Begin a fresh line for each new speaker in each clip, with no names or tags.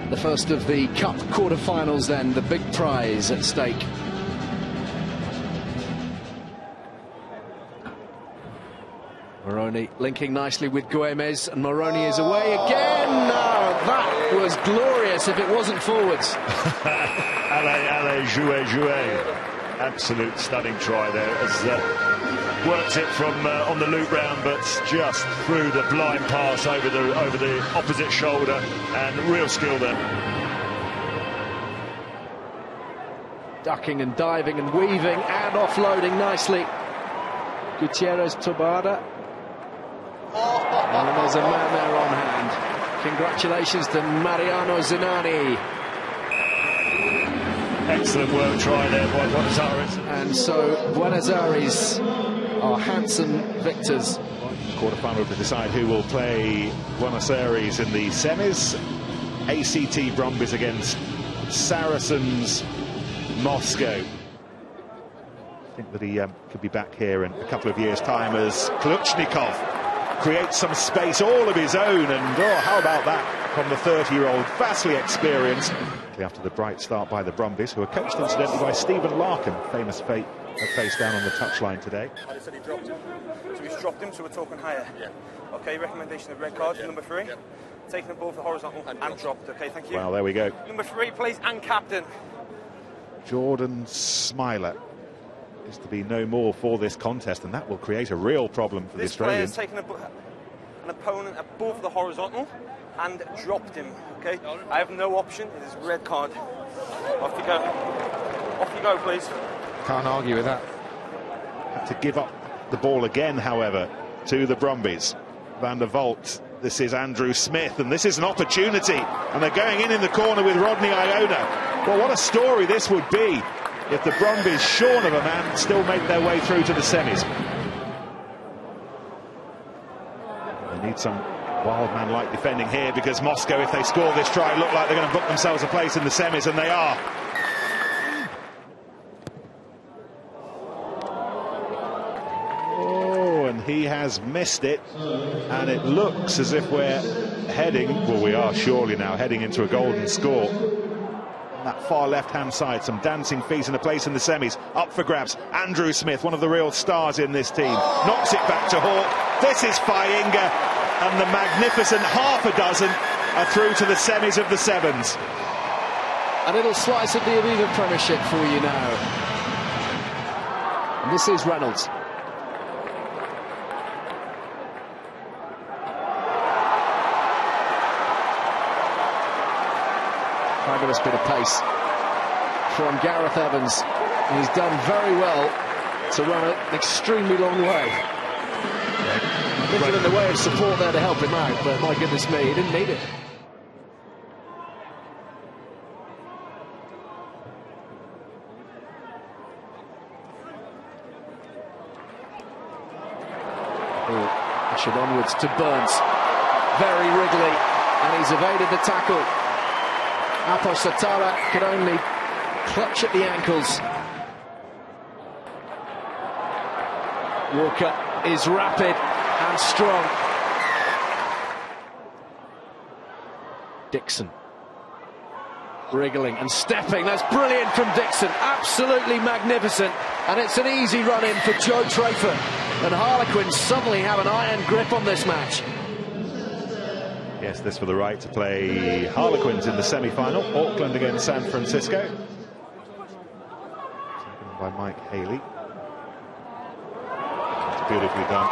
The first of the Cup quarter-finals then, the big prize at stake. Moroni linking nicely with Guemes, and Moroni is away again. No, that was glorious if it wasn't forwards.
Allez, jouez. Absolute stunning try there. As works it from on the loop round, but just through the blind pass over the opposite shoulder, and real skill there.
Ducking and diving and weaving and offloading nicely. Gutierrez Tobada. And there's a man there on hand. Congratulations to Mariano Zinani.
Excellent work try there by Buenos Aires.
And so Buenos Aires are handsome victors.
Quarter-final to decide who will play Buenos Aires in the semis. ACT Brumbies against Saracens Moscow. I think that he could be back here in a couple of years' time as Kluchnikov creates some space all of his own, and oh, how about that from the 30-year-old, vastly experienced. After the bright start by the Brumbies, who are coached incidentally by Stephen Larkham, famous face down on the touchline today.
I said he dropped him. So he's dropped him, so we're talking higher. Yeah. Okay, recommendation of red card, number 3. Yep. Taking the ball for the horizontal and dropped. Okay, thank you.
Well, there we go.
Number 3, please, and captain.
Jordan Smiler is to be no more for this contest, and that will create a real problem for the Australians.
This player's taken an opponent above the horizontal and dropped him. Okay, I have no option. It is red card. Off you go. Off you go, please.
Can't argue with that. Had to give up the ball again, however, to the Brumbies. Van der Vault. This is Andrew Smith, and this is an opportunity. And they're going in the corner with Rodney Iona. Well, what a story this would be if the Brumbies, shorn of a man, still make their way through to the semis. They need some wild man-like defending here, because Moscow, if they score this try, look like they're going to book themselves a place in the semis, and they are. Oh, and he has missed it, and it looks as if we're heading, well, we are surely now heading into a golden score. On that far left-hand side, some dancing feet and a place in the semis. Up for grabs, Andrew Smith, one of the real stars in this team, knocks it back to Hawke. This is Fainga. And the magnificent half a dozen are through to the semis of the sevens.
A little slice of the Aviva Premiership for you now. And this is Reynolds. Fabulous bit of pace from Gareth Evans. He's done very well to run an extremely long way. Little in the way of support there to help him out, but my goodness me, he didn't need it. Ushered onwards to Burns. Very wriggly, and he's evaded the tackle. Aposatara could only clutch at the ankles. Walker is rapid and strong. Dixon wriggling and stepping. That's brilliant from Dixon, absolutely magnificent, and it's an easy run in for Joe Trafford, and Harlequins suddenly have an iron grip on this match.
Yes, this for the right to play Harlequins in the semi-final. Auckland against San Francisco. Taken by Mike Haley. That's beautifully done.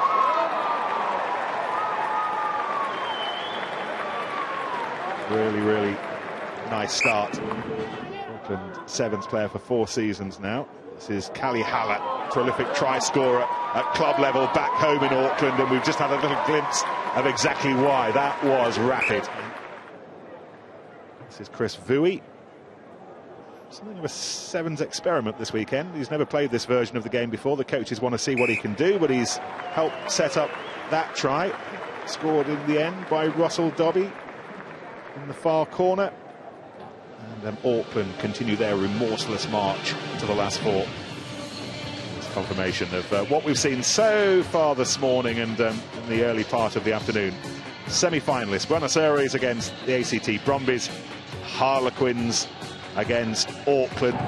Really nice start. Auckland Sevens player for 4 seasons now. This is Callie Hallett, prolific try scorer at club level back home in Auckland, and we've just had a little glimpse of exactly why. That was rapid. This is Chris Vui. Something of a Sevens experiment this weekend. He's never played this version of the game before. The coaches want to see what he can do, but he's helped set up that try. Scored in the end by Russell Dobbie in the far corner. And Auckland continue their remorseless march to the last 4. It's confirmation of what we've seen so far this morning and in the early part of the afternoon. Semi-finalists, Buenos Aires against the ACT Brumbies, Harlequins against Auckland.